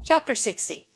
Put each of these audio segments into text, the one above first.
Chapter 60.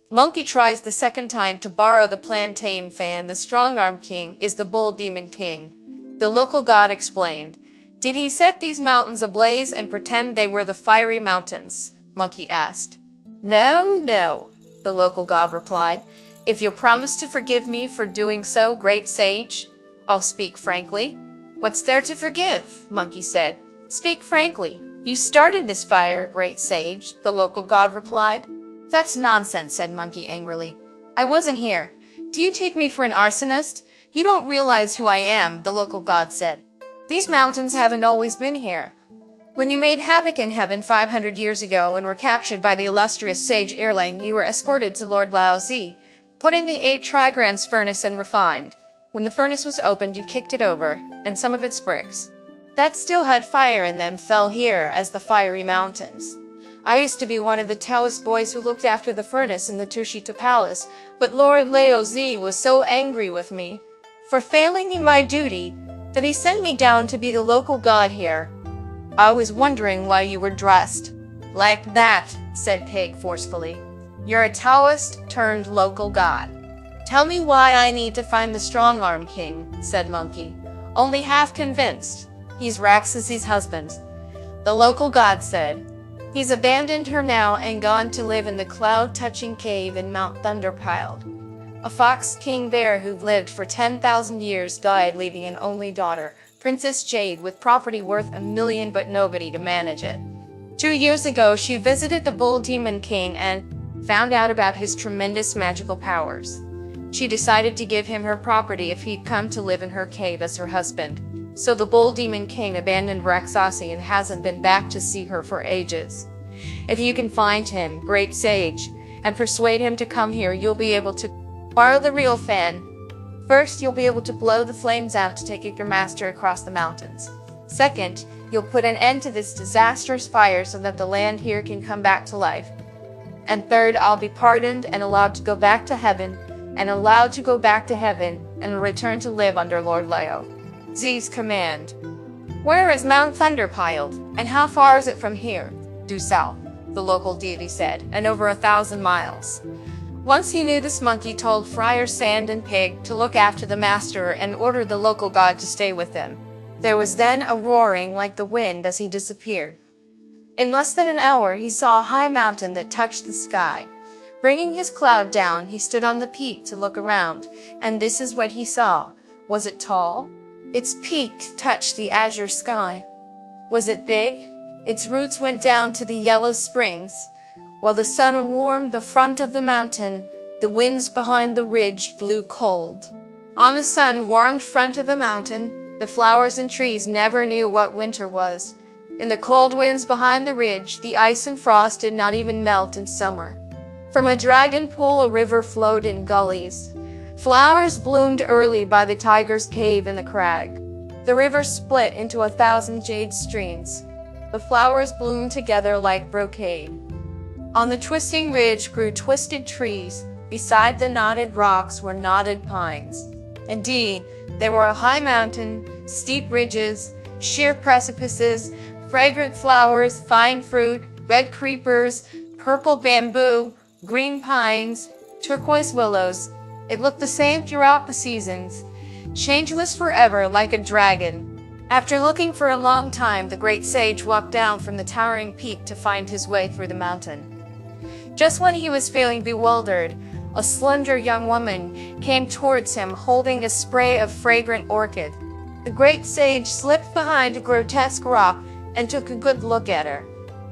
Monkey tries the second time to borrow the plantain fan. The strong-arm king is the bull demon king. The local god explained. Did he set these mountains ablaze and pretend they were the fiery mountains? Monkey asked. No, the local god replied. If you'll promise to forgive me for doing so, great sage, I'll speak frankly. What's there to forgive? Monkey said. Speak frankly. You started this fire, great sage, the local god replied. That's nonsense, said Monkey angrily. I wasn't here. Do you take me for an arsonist? You don't realize who I am, the local god said. These mountains haven't always been here. When you made havoc in heaven 500 years ago and were captured by the illustrious sage Erlang, you were escorted to Lord Laozi, put in the 8 trigrams furnace and refined. When the furnace was opened, you kicked it over, and some of its bricks that still had fire in them fell here as the fiery mountains. I used to be one of the Taoist boys who looked after the furnace in the Tushita Palace, but Lord Laozi was so angry with me for failing in my duty that he sent me down to be the local god here. I was wondering why you were dressed like that, said Pig forcefully. You're a Taoist turned local god. Tell me why I need to find the strong-arm king, said Monkey, only half convinced. He's Raxasi's husband. The local god said. He's abandoned her now and gone to live in the cloud-touching cave in Mount Thunderpiled. A fox king there who lived for 10,000 years died, leaving an only daughter, Princess Jade, with property worth $1 million but nobody to manage it. 2 years ago, she visited the Bull Demon King and found out about his tremendous magical powers. She decided to give him her property if he'd come to live in her cave as her husband. So the Bull Demon King abandoned Raxasi and hasn't been back to see her for ages. If you can find him, great sage, and persuade him to come here, you'll be able to borrow the real fan. First, you'll be able to blow the flames out to take your master across the mountains. Second, you'll put an end to this disastrous fire so that the land here can come back to life. And third, I'll be pardoned and allowed to go back to heaven, and return to live under Lord Leo Z's command. Where is Mount Thunderpiled, and how far is it from here? Due south, the local deity said, and over 1,000 miles. Once he knew this, Monkey told Friar Sand and Pig to look after the master and ordered the local god to stay with him. There was then a roaring like the wind as he disappeared. In less than an hour, he saw a high mountain that touched the sky. Bringing his cloud down, he stood on the peak to look around, and this is what he saw. Was it tall? Its peak touched the azure sky. Was it big? Its roots went down to the yellow springs. While the sun warmed the front of the mountain, the winds behind the ridge blew cold. On the sun-warmed front of the mountain, the flowers and trees never knew what winter was. In the cold winds behind the ridge, the ice and frost did not even melt in summer. From a dragon pool, a river flowed in gullies. Flowers bloomed early by the tiger's cave in the crag. The river split into 1,000 jade streams. The flowers bloomed together like brocade. On the twisting ridge grew twisted trees. Beside the knotted rocks were knotted pines. Indeed, there were a high mountain, steep ridges, sheer precipices, fragrant flowers, fine fruit, red creepers, purple bamboo, green pines, turquoise willows. It looked the same throughout the seasons, changeless forever like a dragon. After looking for a long time, the great sage walked down from the towering peak to find his way through the mountain. Just when he was feeling bewildered, a slender young woman came towards him holding a spray of fragrant orchid. The great sage slipped behind a grotesque rock and took a good look at her.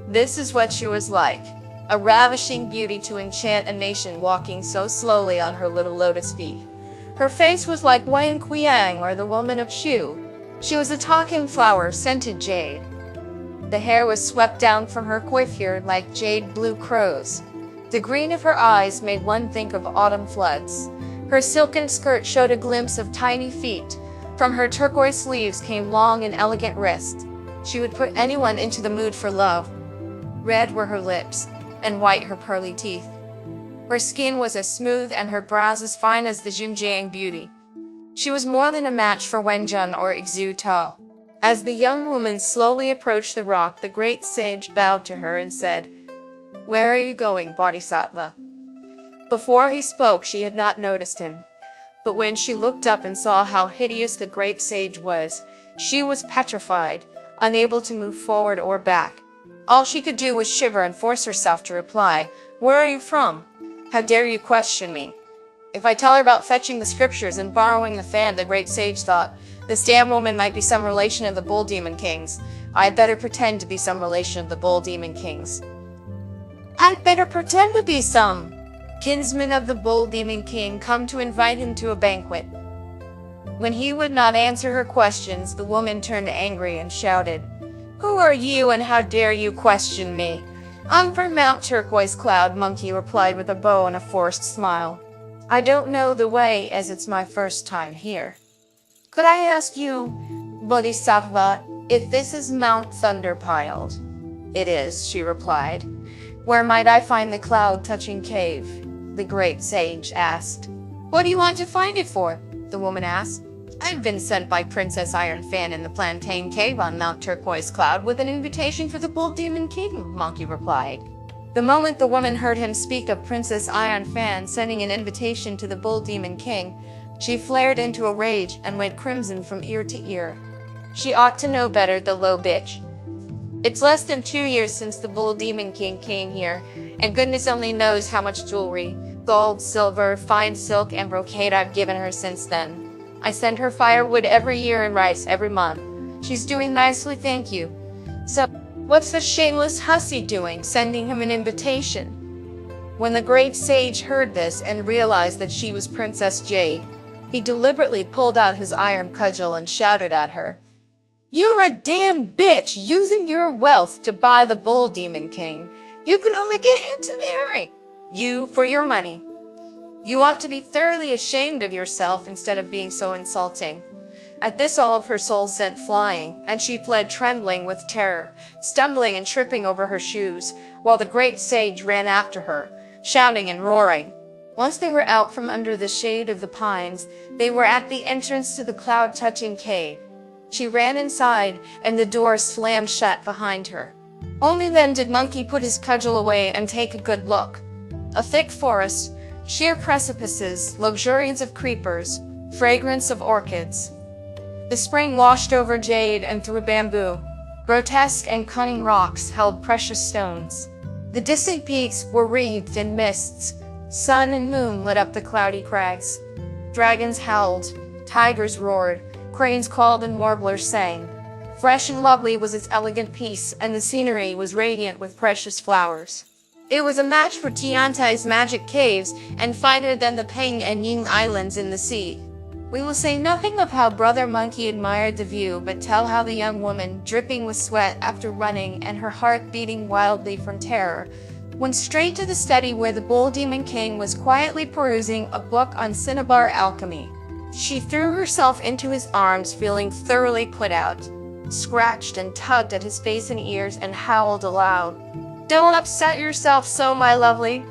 This is what she was like. A ravishing beauty to enchant a nation, walking so slowly on her little lotus feet. Her face was like Wang Qiang or the woman of Shu. She was a talking flower, scented jade. The hair was swept down from her coiffure like jade blue crows. The green of her eyes made one think of autumn floods. Her silken skirt showed a glimpse of tiny feet. From her turquoise sleeves came long and elegant wrists. She would put anyone into the mood for love. Red were her lips, and white her pearly teeth. Her skin was as smooth and her brows as fine as the Xinjiang beauty. She was more than a match for Wenjun or Xu Tao. As the young woman slowly approached the rock, the great sage bowed to her and said, Where are you going, Bodhisattva? Before he spoke, she had not noticed him. But when she looked up and saw how hideous the great sage was, she was petrified, unable to move forward or back. All she could do was shiver and force herself to reply, "Where are you from? How dare you question me?" If I tell her about fetching the scriptures and borrowing the fan, the great sage thought, this damn woman might be some relation of the bull demon kings. I'd better pretend to be some relation of the bull demon kings. I'd better pretend to be some kinsman of the bull demon king come to invite him to a banquet. When he would not answer her questions, the woman turned angry and shouted, "Who are you and how dare you question me?" "I'm from Mount Turquoise Cloud," Monkey replied with a bow and a forced smile. "I don't know the way, as it's my first time here." "Could I ask you, Bodhisattva, if this is Mount Thunderpiled?" "It is," she replied. "Where might I find the cloud-touching cave?" the great sage asked. "What do you want to find it for?" the woman asked. "I've been sent by Princess Iron Fan in the Plantain Cave on Mount Turquoise Cloud with an invitation for the Bull Demon King," Monkey replied. The moment the woman heard him speak of Princess Iron Fan sending an invitation to the Bull Demon King, she flared into a rage and went crimson from ear to ear. She ought to know better, the low bitch. It's less than 2 years since the Bull Demon King came here, and goodness only knows how much jewelry, gold, silver, fine silk, and brocade I've given her since then. I send her firewood every year and rice every month. She's doing nicely, thank you. So, what's the shameless hussy doing, sending him an invitation? When the great sage heard this and realized that she was Princess Jade, he deliberately pulled out his iron cudgel and shouted at her, "You're a damn bitch using your wealth to buy the Bull Demon King. You can only get him to marry you for your money. You ought to be thoroughly ashamed of yourself instead of being so insulting." At this, all of her soul sent flying, and she fled trembling with terror, stumbling and tripping over her shoes, while the great sage ran after her, shouting and roaring. Once they were out from under the shade of the pines, they were at the entrance to the cloud-touching cave. She ran inside, and the door slammed shut behind her. Only then did Monkey put his cudgel away and take a good look. A thick forest, sheer precipices, luxuriance of creepers, fragrance of orchids. The spring washed over jade and through bamboo. Grotesque and cunning rocks held precious stones. The distant peaks were wreathed in mists. Sun and moon lit up the cloudy crags. Dragons howled, tigers roared, cranes called, and warblers sang. Fresh and lovely was its elegant peace, and the scenery was radiant with precious flowers. It was a match for Tianti's magic caves, and finer than the Peng and Ying Islands in the sea. We will say nothing of how Brother Monkey admired the view, but tell how the young woman, dripping with sweat after running and her heart beating wildly from terror, went straight to the study where the Bull Demon King was quietly perusing a book on cinnabar alchemy. She threw herself into his arms, feeling thoroughly put out, scratched and tugged at his face and ears, and howled aloud. "Don't upset yourself so, my lovely,"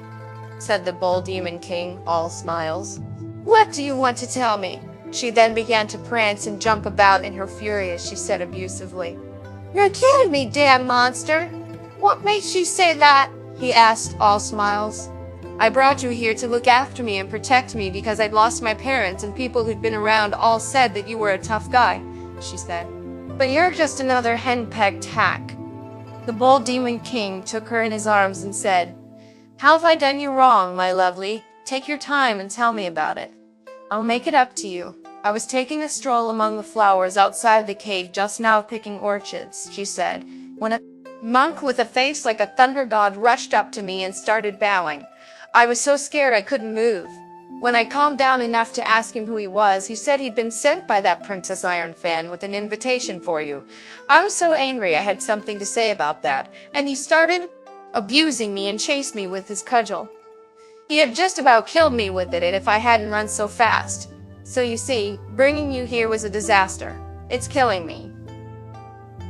said the Bull Demon King, all smiles. "What do you want to tell me?" She then began to prance and jump about in her fury as she said abusively, "You're kidding me, damn monster!" "What makes you say that?" he asked, all smiles. "I brought you here to look after me and protect me because I'd lost my parents, and people who'd been around all said that you were a tough guy," she said. "But you're just another henpecked hack." The Bull Demon King took her in his arms and said, "How have I done you wrong, my lovely? Take your time and tell me about it. I'll make it up to you. I was taking a stroll among the flowers outside the cave just now, picking orchids," she said, "when a monk with a face like a thunder god rushed up to me and started bowing. I was so scared I couldn't move. When I calmed down enough to ask him who he was, he said he'd been sent by that Princess Iron Fan with an invitation for you. I was so angry I had something to say about that, and he started abusing me and chased me with his cudgel. He had just about killed me with it if I hadn't run so fast. So you see, bringing you here was a disaster. It's killing me."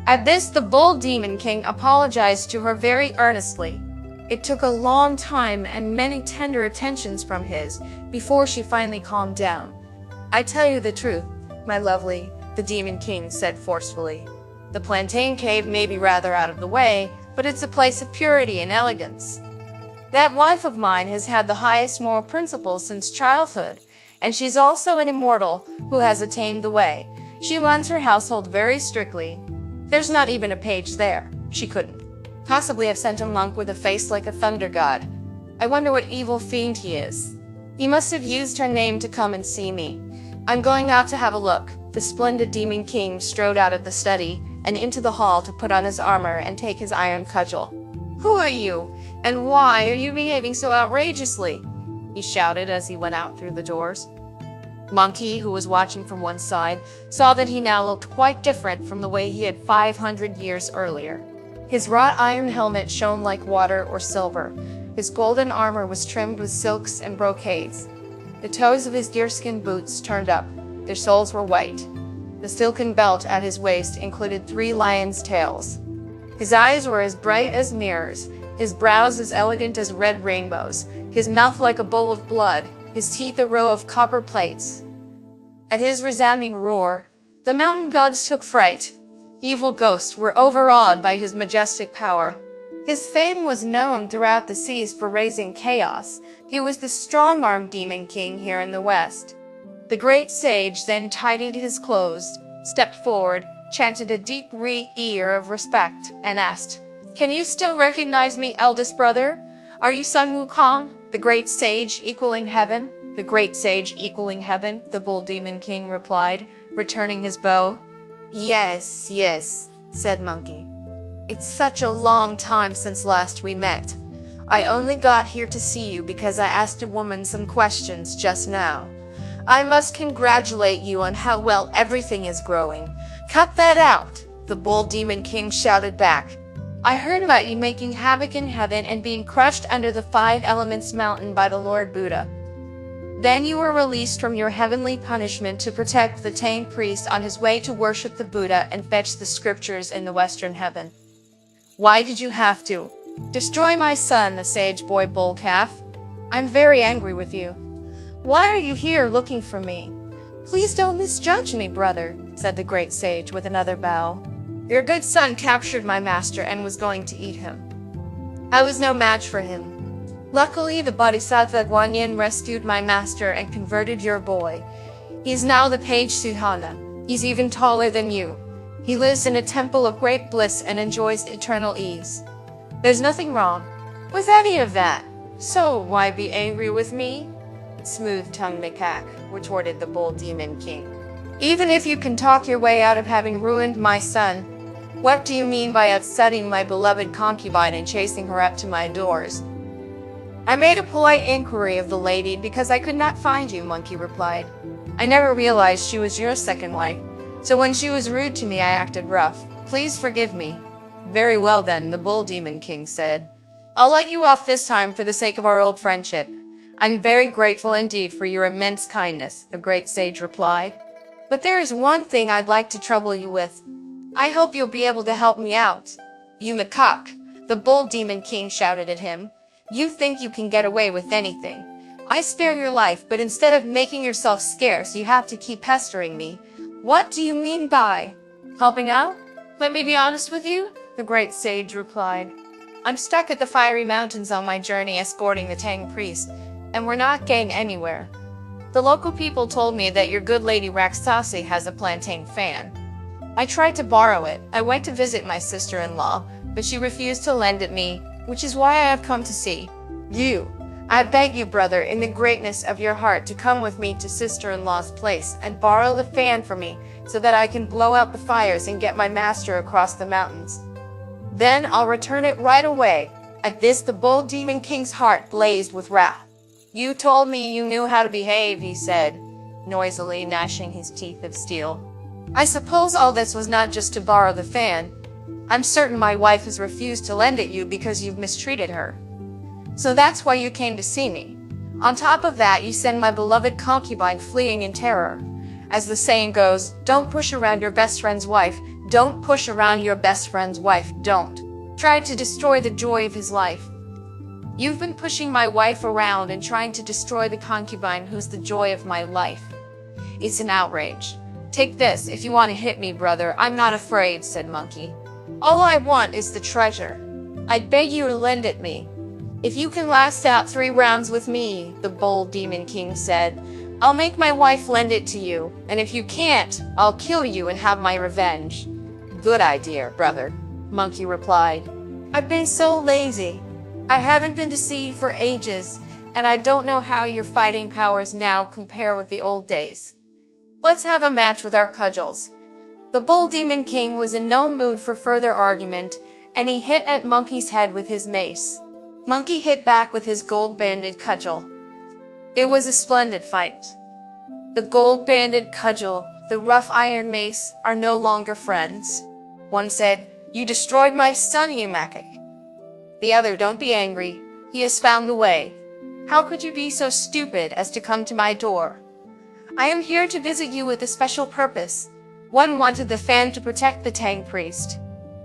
At this, the Bull Demon King apologized to her very earnestly. It took a long time and many tender attentions from his before she finally calmed down. "I tell you the truth, my lovely," the Demon King said forcefully. "The Plantain Cave may be rather out of the way, but it's a place of purity and elegance. That wife of mine has had the highest moral principles since childhood, and she's also an immortal who has attained the way. She runs her household very strictly. There's not even a page there. She couldn't possibly have sent a monk with a face like a thunder god. I wonder what evil fiend he is. He must have used her name to come and see me. I'm going out to have a look. The splendid demon king strode out of the study and into the hall to put on his armor and take his iron cudgel. Who are you? And why are you behaving so outrageously? He shouted as he went out through the doors. Monkey, who was watching from one side, saw that he now looked quite different from the way he had 500 years earlier. His wrought iron helmet shone like water or silver. His golden armor was trimmed with silks and brocades. The toes of his deerskin boots turned up. Their soles were white. The silken belt at his waist included 3 lions' tails. His eyes were as bright as mirrors, his brows as elegant as red rainbows, his mouth like a bowl of blood, his teeth a row of copper plates. At his resounding roar, the mountain gods took fright. Evil ghosts were overawed by his majestic power. His fame was known throughout the seas for raising chaos. He was the strong-armed demon king here in the West. The great sage then tidied his clothes, stepped forward, chanted a deep ear of respect, and asked, "Can you still recognize me, eldest brother? Are you Sun Wukong, the great sage equaling heaven?" "The great sage equaling heaven," the bull demon king replied, returning his bow. Yes, yes, said Monkey. "It's such a long time since last we met. I only got here to see you because I asked a woman some questions just now. I must congratulate you on how well everything is growing." "Cut that out," the bull demon king shouted back. "I heard about you making havoc in heaven and being crushed under the 5 Elements mountain by the Lord Buddha. Then you were released from your heavenly punishment to protect the Tang priest on his way to worship the Buddha and fetch the scriptures in the Western heaven. Why did you have to destroy my son, the sage boy bull calf? I'm very angry with you. Why are you here looking for me?" "Please don't misjudge me, brother," said the great sage with another bow. "Your good son captured my master and was going to eat him. I was no match for him. Luckily, the Bodhisattva Guanyin rescued my master and converted your boy. He's now the page Suhana. He's even taller than you. He lives in a temple of great bliss and enjoys eternal ease. There's nothing wrong with any of that. So why be angry with me?" "Smooth-tongued macaque," retorted the bull demon king. "Even if you can talk your way out of having ruined my son, what do you mean by upsetting my beloved concubine and chasing her up to my doors?" "I made a polite inquiry of the lady because I could not find you," Monkey replied. "I never realized she was your second wife, so when she was rude to me I acted rough. Please forgive me." "Very well then," the bull demon king said. "I'll let you off this time for the sake of our old friendship." "I'm very grateful indeed for your immense kindness," the great sage replied. "But there is one thing I'd like to trouble you with. I hope you'll be able to help me out." "You macaque," the bull demon king shouted at him. "You think you can get away with anything. I spare your life, but instead of making yourself scarce, you have to keep pestering me. What do you mean by helping out? Let me be honest with you," the great sage replied. "I'm stuck at the fiery mountains on my journey escorting the Tang priest, and we're not getting anywhere. The local people told me that your good lady Raksasi has a plantain fan. I tried to borrow it. I went to visit my sister-in-law, but she refused to lend it me, which is why I have come to see you. I beg you, brother, in the greatness of your heart, to come with me to sister-in-law's place and borrow the fan for me so that I can blow out the fires and get my master across the mountains. Then I'll return it right away." At this, the bull demon king's heart blazed with wrath. "You told me you knew how to behave," he said, noisily gnashing his teeth of steel. "I suppose all this was not just to borrow the fan. I'm certain my wife has refused to lend it you because you've mistreated her. So that's why you came to see me. On top of that, you send my beloved concubine fleeing in terror. As the saying goes, don't push around your best friend's wife. Don't push around your best friend's wife. Don't try to destroy the joy of his life. You've been pushing my wife around and trying to destroy the concubine who's the joy of my life. It's an outrage. Take this if you want to hit me, brother. I'm not afraid," said Monkey. "All I want is the treasure. I beg you to lend it me." If you can last out 3 rounds with me, the bold Demon King said, I'll make my wife lend it to you, and if you can't, I'll kill you and have my revenge. Good idea, brother, Monkey replied. I've been so lazy. I haven't been to sea for ages, and I don't know how your fighting powers now compare with the old days. Let's have a match with our cudgels. The bold Demon King was in no mood for further argument, and he hit at Monkey's head with his mace. Monkey hit back with his gold-banded cudgel. It was a splendid fight. The gold-banded cudgel, the rough iron mace, are no longer friends. One said, You destroyed my son, Emilia. The other, Don't be angry. He has found the way. How could you be so stupid as to come to my door? I am here to visit you with a special purpose. One wanted the fan to protect the Tang priest.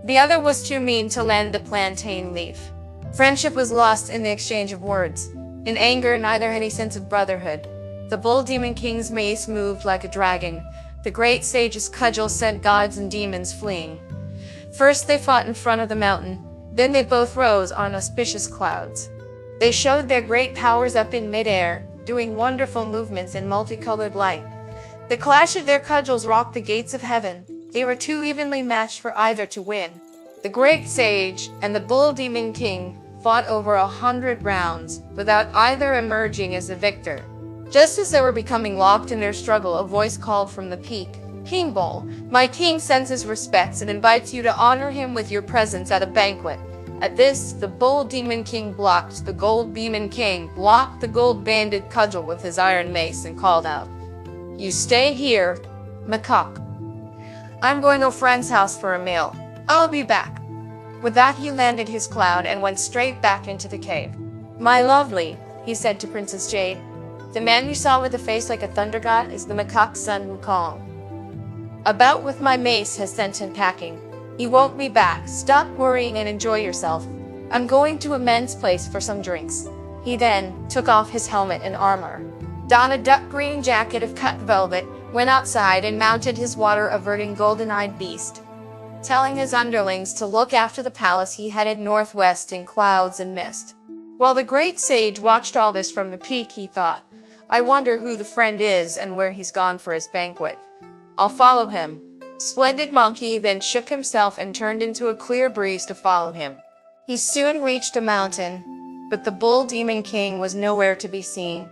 The other was too mean to lend the plantain leaf. Friendship was lost in the exchange of words. In anger, neither had any sense of brotherhood. The bold Demon King's mace moved like a dragon. The great sage's cudgel sent gods and demons fleeing. First they fought in front of the mountain. Then they both rose on auspicious clouds. They showed their great powers up in midair, doing wonderful movements in multicolored light. The clash of their cudgels rocked the gates of heaven. They were too evenly matched for either to win. The great sage and the bold Demon King fought over 100 rounds without either emerging as the victor. Just as they were becoming locked in their struggle, a voice called from the peak, King Bull, my king sends his respects and invites you to honor him with your presence at a banquet. At this, the bold Demon King blocked the gold-banded cudgel with his iron mace and called out, You stay here, macaque. I'm going to a friend's house for a meal. I'll be back. With that, he landed his cloud and went straight back into the cave. My lovely, he said to Princess Jade, the man you saw with a face like a thunder god is the macaque's son Wukong. A bout with my mace has sent him packing. He won't be back. Stop worrying and enjoy yourself. I'm going to a men's place for some drinks. He then took off his helmet and armor, donned a duck green jacket of cut velvet, went outside and mounted his water-averting golden-eyed beast. Telling his underlings to look after the palace, he headed northwest in clouds and mist. While the great sage watched all this from the peak, he thought, I wonder who the friend is and where he's gone for his banquet. I'll follow him. Splendid Monkey then shook himself and turned into a clear breeze to follow him. He soon reached a mountain, but the bull Demon King was nowhere to be seen.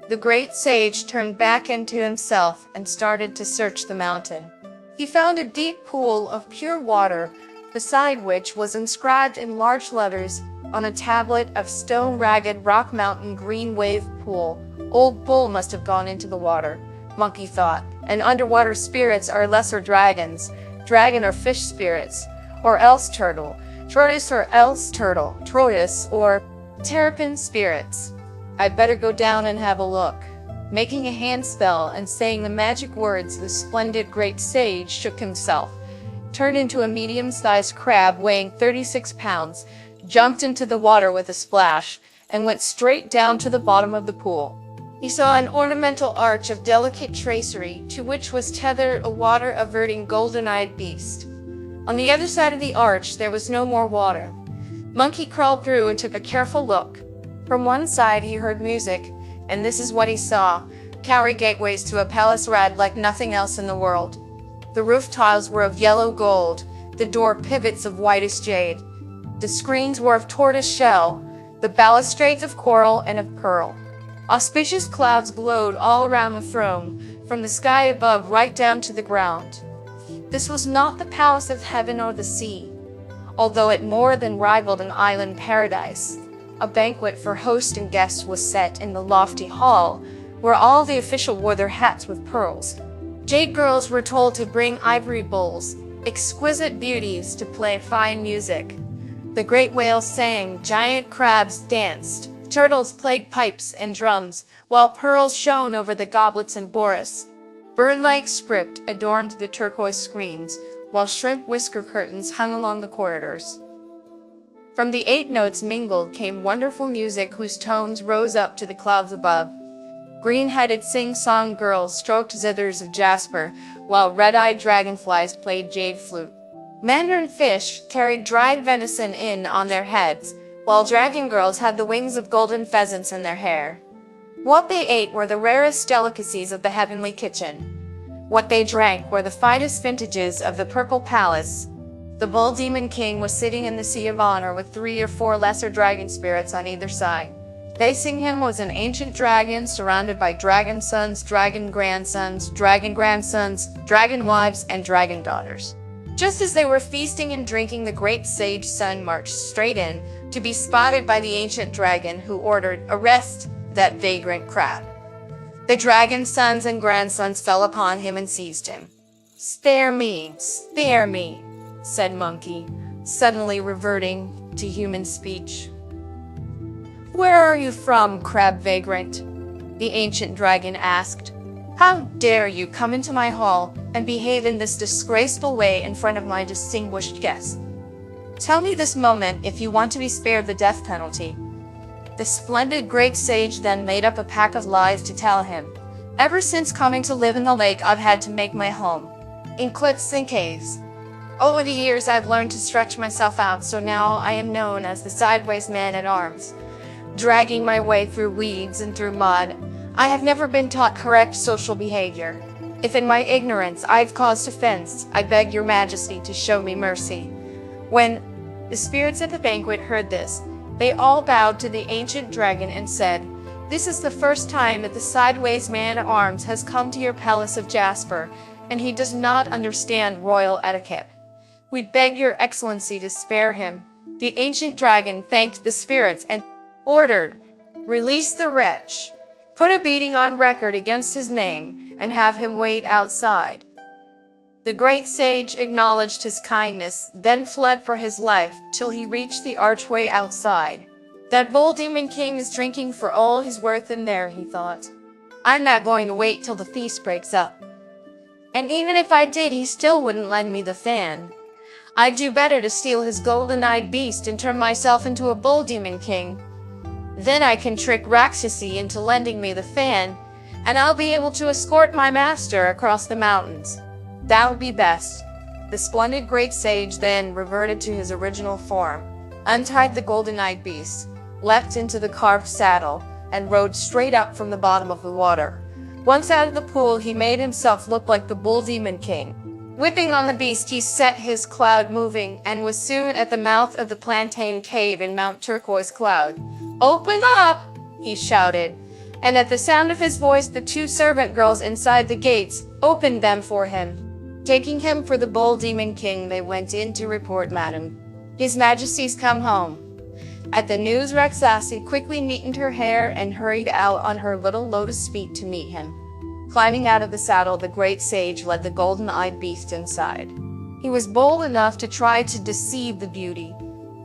The great sage turned back into himself and started to search the mountain. He found a deep pool of pure water, beside which was inscribed in large letters on a tablet of stone, Ragged Rock Mountain Green Wave Pool. Old Bull must have gone into the water, Monkey thought, and underwater spirits are lesser dragons, dragon or fish spirits, or else turtle, tortoise or else turtle, tortoise or terrapin spirits. I'd better go down and have a look. Making a hand spell and saying the magic words, the splendid great sage shook himself, turned into a medium-sized crab weighing 36 pounds, jumped into the water with a splash, and went straight down to the bottom of the pool. He saw an ornamental arch of delicate tracery, to which was tethered a water-averting golden-eyed beast. On the other side of the arch there was no more water. Monkey crawled through and took a careful look. From one side he heard music, and this is what he saw: cowrie gateways to a palace red like nothing else in the world. The roof tiles were of yellow gold, the door pivots of whitest jade. The screens were of tortoise shell, the balustrades of coral and of pearl. Auspicious clouds glowed all around the throne, from the sky above right down to the ground. This was not the palace of heaven or the sea, although it more than rivaled an island paradise. A banquet for host and guests was set in the lofty hall, where all the officials wore their hats with pearls. Jade girls were told to bring ivory bowls, exquisite beauties to play fine music. The great whales sang, giant crabs danced, turtles played pipes and drums, while pearls shone over the goblets and boris. Bird-like script adorned the turquoise screens, while shrimp whisker curtains hung along the corridors. From the 8 notes mingled came wonderful music whose tones rose up to the clouds above. Green-headed sing-song girls stroked zithers of jasper, while red-eyed dragonflies played jade flute. Mandarin fish carried dried venison in on their heads, while dragon girls had the wings of golden pheasants in their hair. What they ate were the rarest delicacies of the heavenly kitchen. What they drank were the finest vintages of the purple palace. The bull demon king was sitting in the sea of honor with 3 or 4 lesser dragon spirits on either side. Facing him was an ancient dragon surrounded by dragon sons, dragon grandsons, dragon wives, and dragon daughters. Just as they were feasting and drinking, the great sage sun marched straight in, to be spotted by the ancient dragon, who ordered, "Arrest that vagrant crab." The dragon sons and grandsons fell upon him and seized him. Spare me, said Monkey, suddenly reverting to human speech. "Where are you from, crab vagrant?" the ancient dragon asked. "How dare you come into my hall and behave in this disgraceful way in front of my distinguished guests? Tell me this moment if you want to be spared the death penalty." The splendid great sage then made up a pack of lies to tell him. "Ever since coming to live in the lake, I've had to make my home in cliffs and caves. Over the years, I've learned to stretch myself out, so now I am known as the sideways man-at-arms, dragging my way through weeds and through mud. I have never been taught correct social behavior. If in my ignorance I've caused offense, I beg your majesty to show me mercy." When the spirits at the banquet heard this, they all bowed to the ancient dragon and said, "This is the first time that the sideways man-at-arms has come to your palace of Jasper, and he does not understand royal etiquette. We beg your excellency to spare him." The ancient dragon thanked the spirits and ordered, "Release the wretch, put a beating on record against his name, and have him wait outside." The great sage acknowledged his kindness, then fled for his life till he reached the archway outside. "That bull demon king is drinking for all he's worth in there," he thought. "I'm not going to wait till the feast breaks up. And even if I did, he still wouldn't lend me the fan. I'd do better to steal his golden-eyed beast and turn myself into a bull demon king. Then I can trick Rakshasi into lending me the fan, and I'll be able to escort my master across the mountains. That would be best." The splendid great sage then reverted to his original form, untied the golden-eyed beast, leapt into the carved saddle, and rode straight up from the bottom of the water. Once out of the pool, he made himself look like the bull demon king. Whipping on the beast, he set his cloud moving, and was soon at the mouth of the plantain cave in Mount Turquoise Cloud. "Open up!" he shouted, and at the sound of his voice, the 2 servant girls inside the gates opened them for him. Taking him for the bull demon king, they went in to report, "Madam, His Majesty's come home." At the news, Rakshasi quickly neatened her hair and hurried out on her little lotus feet to meet him. Climbing out of the saddle, the great sage led the golden-eyed beast inside. He was bold enough to try to deceive the beauty,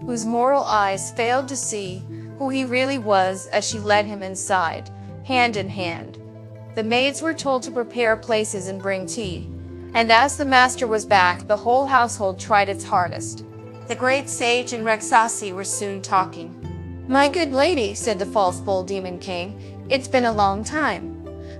whose moral eyes failed to see who he really was, as she led him inside, hand in hand. The maids were told to prepare places and bring tea, and as the master was back, the whole household tried its hardest. The great sage and Rakshasi were soon talking. "My good lady," said the false bull demon king, "it's been a long time.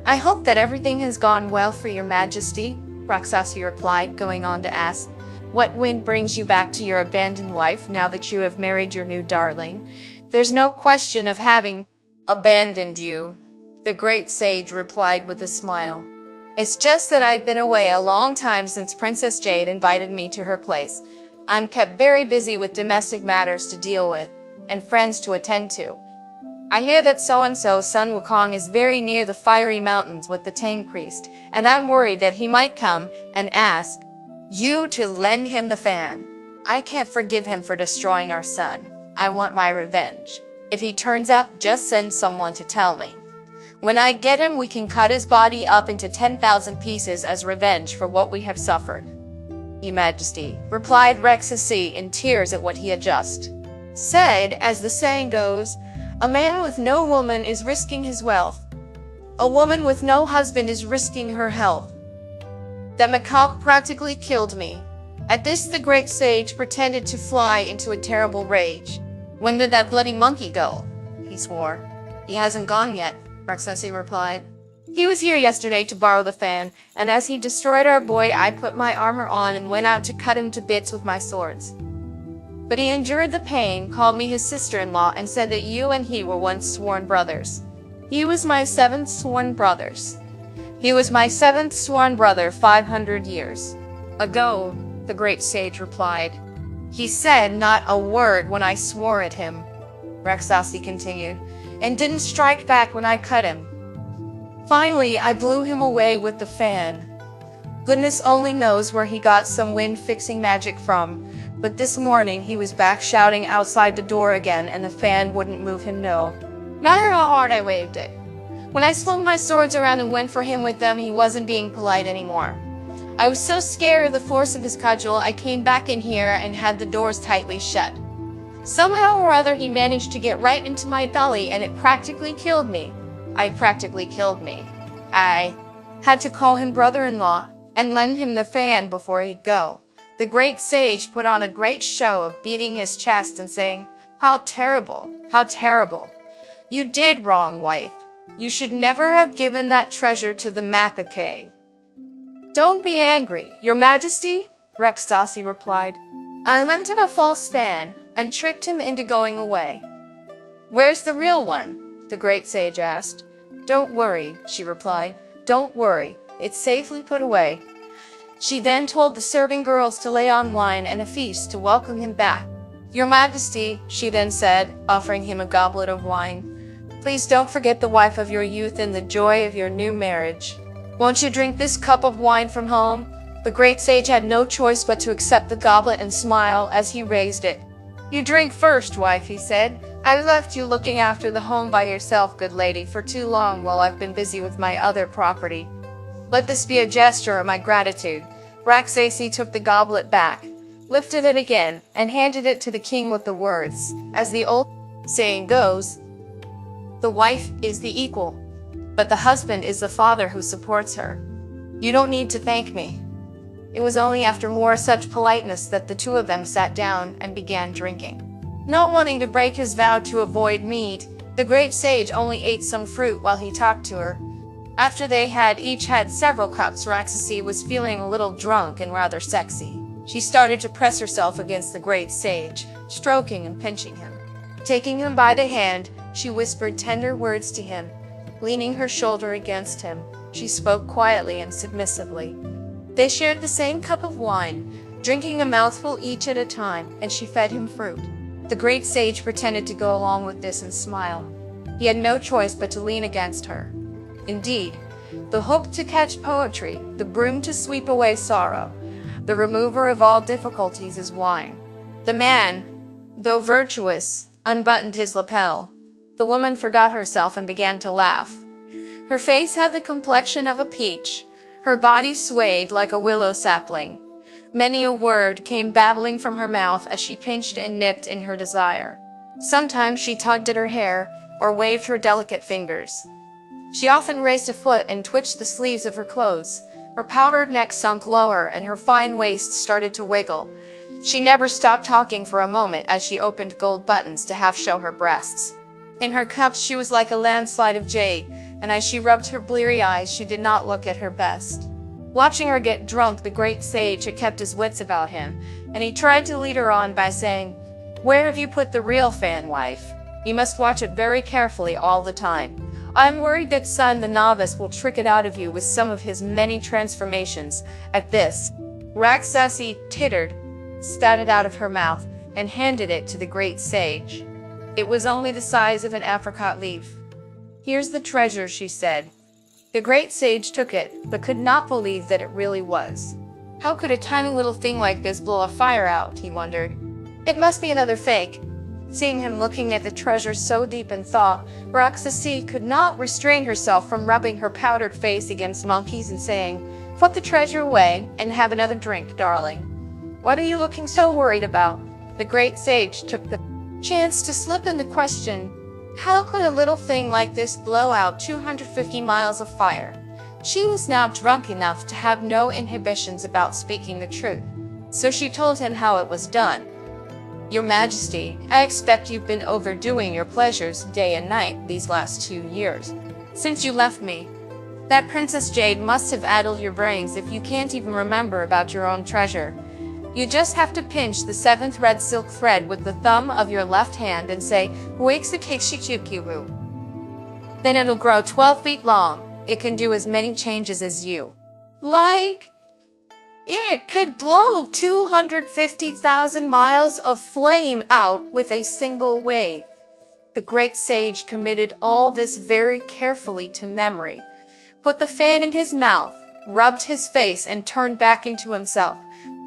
I hope that everything has gone well for your majesty." Rakshasi replied, going on to ask, "What wind brings you back to your abandoned wife now that you have married your new darling?" "There's no question of having abandoned you," the great sage replied with a smile. "It's just that I've been away a long time since Princess Jade invited me to her place. I'm kept very busy with domestic matters to deal with, and friends to attend to. I hear that so-and-so Sun Wukong is very near the fiery mountains with the Tang priest, and I'm worried that he might come and ask you to lend him the fan. I can't forgive him for destroying our son. I want my revenge. If he turns up, just send someone to tell me. When I get him, we can cut his body up into 10,000 pieces as revenge for what we have suffered." "Your Majesty," replied Rakshasi in tears at what he had just said. "As the saying goes, a man with no woman is risking his wealth. A woman with no husband is risking her health. That macaque practically killed me." At this, the great sage pretended to fly into a terrible rage. "When did that bloody monkey go?" he swore. "He hasn't gone yet," Rakshasi replied. "He was here yesterday to borrow the fan, and as he destroyed our boy, I put my armor on and went out to cut him to bits with my swords." But he endured the pain, called me his sister-in-law, and said that you and he were once sworn brothers. He was my seventh sworn brothers. He was my seventh sworn brother 500 years ago, the great sage replied. He said not a word when I swore at him, Raksasi continued, and didn't strike back when I cut him. Finally, I blew him away with the fan. Goodness only knows where he got some wind-fixing magic from, but this morning he was back shouting outside the door again, and the fan wouldn't move him, no matter how hard I waved it. When I swung my swords around and went for him with them, he wasn't being polite anymore. I was so scared of the force of his cudgel, I came back in here and had the doors tightly shut. Somehow or other he managed to get right into my belly, and it practically killed me. I had to call him brother-in-law and lend him the fan before he'd go. The great sage put on a great show of beating his chest and saying, "How terrible, how terrible. You did wrong, wife. You should never have given that treasure to the macaque." "Don't be angry, your majesty," Raksasi replied. "I lent him a false fan and tricked him into going away." "Where's the real one?" the great sage asked. "Don't worry," she replied. "Don't worry, it's safely put away." She then told the serving girls to lay on wine and a feast to welcome him back. "Your Majesty," she then said, offering him a goblet of wine, "please don't forget the wife of your youth and the joy of your new marriage. Won't you drink this cup of wine from home?" The great sage had no choice but to accept the goblet and smile as he raised it. "You drink first, wife," he said. "I left you looking after the home by yourself, good lady, for too long while I've been busy with my other property. Let this be a gesture of my gratitude." Raksasi took the goblet back, lifted it again, and handed it to the king with the words, as the old saying goes, "The wife is the equal, but the husband is the father who supports her. You don't need to thank me." It was only after more such politeness that the two of them sat down and began drinking. Not wanting to break his vow to avoid meat, the great sage only ate some fruit while he talked to her. After they had each had several cups, Raksasi was feeling a little drunk and rather sexy. She started to press herself against the great sage, stroking and pinching him. Taking him by the hand, she whispered tender words to him. Leaning her shoulder against him, she spoke quietly and submissively. They shared the same cup of wine, drinking a mouthful each at a time, and she fed him fruit. The great sage pretended to go along with this and smile. He had no choice but to lean against her. Indeed, the hook to catch poetry, the broom to sweep away sorrow, the remover of all difficulties is wine. The man, though virtuous, unbuttoned his lapel. The woman forgot herself and began to laugh. Her face had the complexion of a peach. Her body swayed like a willow sapling. Many a word came babbling from her mouth as she pinched and nipped in her desire. Sometimes she tugged at her hair or waved her delicate fingers. She often raised a foot and twitched the sleeves of her clothes. Her powdered neck sunk lower and her fine waist started to wiggle. She never stopped talking for a moment as she opened gold buttons to half show her breasts. In her cups she was like a landslide of jade, and as she rubbed her bleary eyes she did not look at her best. Watching her get drunk, the great sage had kept his wits about him, and he tried to lead her on by saying, "Where have you put the real fan, wife? You must watch it very carefully all the time. I'm worried that son the novice will trick it out of you with some of his many transformations." At this, Raksasi tittered, spat it out of her mouth, and handed it to the great sage. It was only the size of an apricot leaf. "Here's the treasure," she said. The great sage took it, but could not believe that it really was. How could a tiny little thing like this blow a fire out, he wondered. It must be another fake. Seeing him looking at the treasure so deep in thought, Raksasi could not restrain herself from rubbing her powdered face against Monkey's and saying, "Put the treasure away and have another drink, darling. What are you looking so worried about?" The great sage took the chance to slip in the question, how could a little thing like this blow out 250 miles of fire? She was now drunk enough to have no inhibitions about speaking the truth, so she told him how it was done. "Your Majesty, I expect you've been overdoing your pleasures day and night these last 2 years, since you left me. That Princess Jade must have addled your brains if you can't even remember about your own treasure. You just have to pinch the 7th red silk thread with the thumb of your left hand and say, "Huixikichichukiru." Then it'll grow 12 feet long. It can do as many changes as you. Like, it could blow 250,000 miles of flame out with a single wave. The great sage committed all this very carefully to memory, put the fan in his mouth, rubbed his face, and turned back into himself.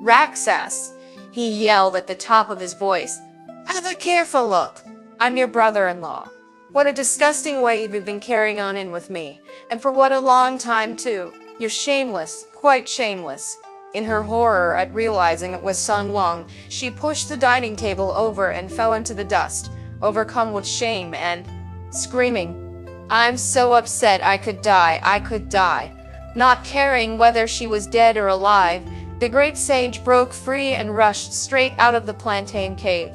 "Raksas," he yelled at the top of his voice, "have a careful look. I'm your brother-in-law. What a disgusting way you've been carrying on in with me, and for what a long time, too. You're shameless, quite shameless." In her horror at realizing it was Sun Wang, she pushed the dining table over and fell into the dust, overcome with shame and screaming, "I'm so upset I could die." Not caring whether she was dead or alive, the great sage broke free and rushed straight out of the plantain cave.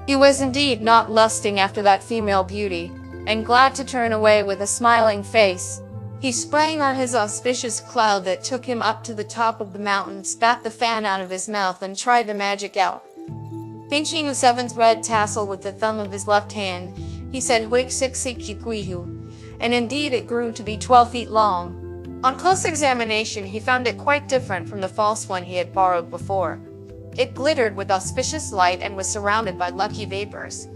He was indeed not lusting after that female beauty, and glad to turn away with a smiling face. He sprang on his auspicious cloud that took him up to the top of the mountain, spat the fan out of his mouth, and tried the magic out. Pinching the 7th red tassel with the thumb of his left hand, he said, "Huixikichiquihu," and indeed it grew to be 12 feet long. On close examination, he found it quite different from the false one he had borrowed before. It glittered with auspicious light and was surrounded by lucky vapors.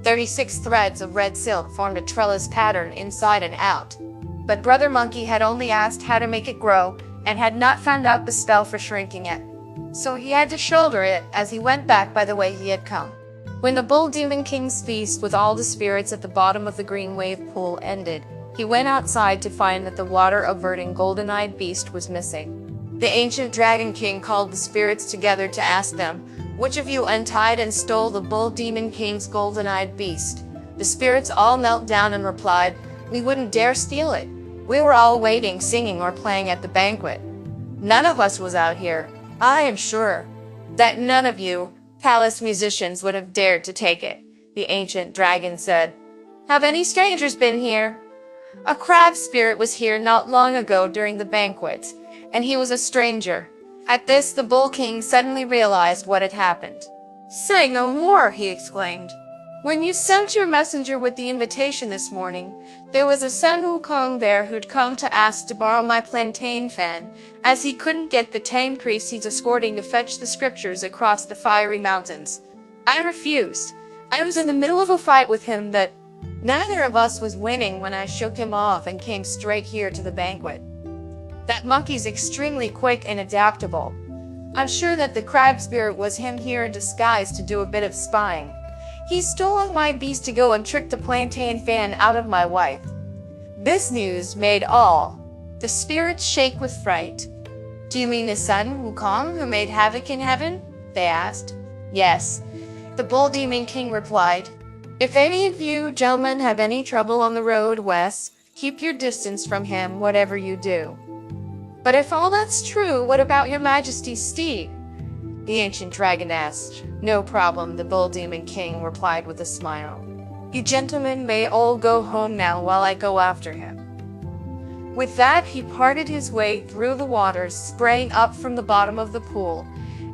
36 threads of red silk formed a trellis pattern inside and out. But Brother Monkey had only asked how to make it grow, and had not found out the spell for shrinking it. So he had to shoulder it as he went back by the way he had come. When the Bull Demon King's feast with all the spirits at the bottom of the green wave pool ended, he went outside to find that the water-averting golden-eyed beast was missing. The ancient Dragon King called the spirits together to ask them, "Which of you untied and stole the Bull Demon King's golden-eyed beast?" The spirits all knelt down and replied, "We wouldn't dare steal it. We were all waiting, singing, or playing at the banquet. None of us was out here. I am sure that none of you palace musicians would have dared to take it," the ancient dragon said. "Have any strangers been here? A crab spirit was here not long ago during the banquet, and he was a stranger." At this, the Bull King suddenly realized what had happened. "Say no more," he exclaimed. "When you sent your messenger with the invitation this morning, there was a Sun Wukong there who'd come to ask to borrow my plantain fan, as he couldn't get the tame priest he's escorting to fetch the scriptures across the fiery mountains. I refused. I was in the middle of a fight with him that neither of us was winning when I shook him off and came straight here to the banquet. That monkey's extremely quick and adaptable. I'm sure that the crab spirit was him here in disguise to do a bit of spying. He stole my beast to go and trick the plantain fan out of my wife." This news made all the spirits shake with fright. "Do you mean the Sun Wukong who made havoc in heaven?" they asked. "Yes," the Bull Demon King replied. "If any of you gentlemen have any trouble on the road west, keep your distance from him, whatever you do." "But if all that's true, what about your Majesty's steed?" the ancient dragon asked. "No problem," the Bull Demon King replied with a smile. "You gentlemen may all go home now while I go after him." With that, he parted his way through the waters, sprang up from the bottom of the pool,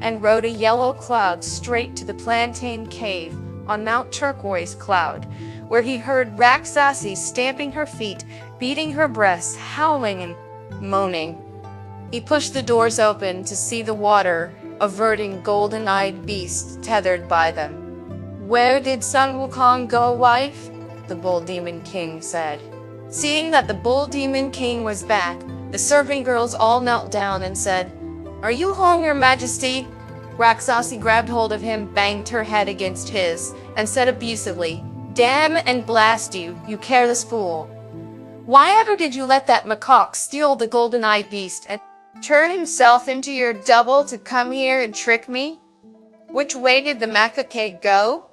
and rode a yellow cloud straight to the plantain cave on Mount Turquoise Cloud, where he heard Raksasi stamping her feet, beating her breasts, howling and moaning. He pushed the doors open to see the water-averting golden-eyed beast tethered by them. "Where did Sun Wukong go, wife?" the Bull Demon King said. Seeing that the Bull Demon King was back, the serving girls all knelt down and said, "Are you home, your majesty?" Raksasi grabbed hold of him, banged her head against his, and said abusively, "Damn and blast you, you careless fool. Why ever did you let that macaque steal the golden-eyed beast and turn himself into your double to come here and trick me? Which way did the macaque go?"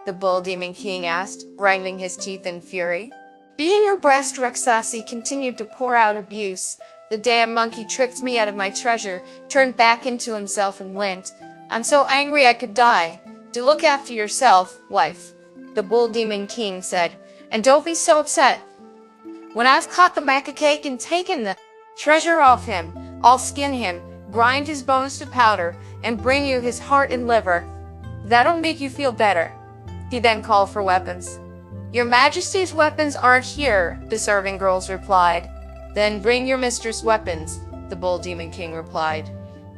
the Bull Demon King asked, grinding his teeth in fury. Beating her breast, Raksasi continued to pour out abuse. "The damn monkey tricked me out of my treasure, turned back into himself and went. I'm so angry I could die. Do look after yourself, wife," the Bull Demon King said, "and don't be so upset. When I've caught the macaque and taken the treasure off him, I'll skin him, grind his bones to powder, and bring you his heart and liver. That'll make you feel better." He then called for weapons. "Your Majesty's weapons aren't here," the serving girls replied. "Then bring your mistress' weapons," the Bull Demon King replied.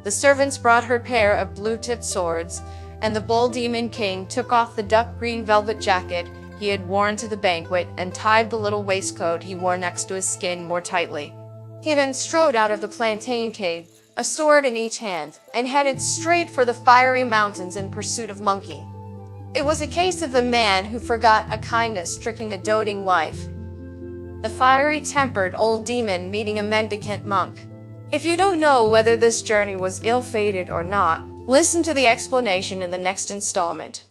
The servants brought her pair of blue-tipped swords, and the Bull Demon King took off the duck green velvet jacket he had worn to the banquet and tied the little waistcoat he wore next to his skin more tightly. He then strode out of the plantain cave, a sword in each hand, and headed straight for the fiery mountains in pursuit of Monkey. It was a case of the man who forgot a kindness stricken a doting wife. The fiery-tempered old demon meeting a mendicant monk. If you don't know whether this journey was ill-fated or not, listen to the explanation in the next installment.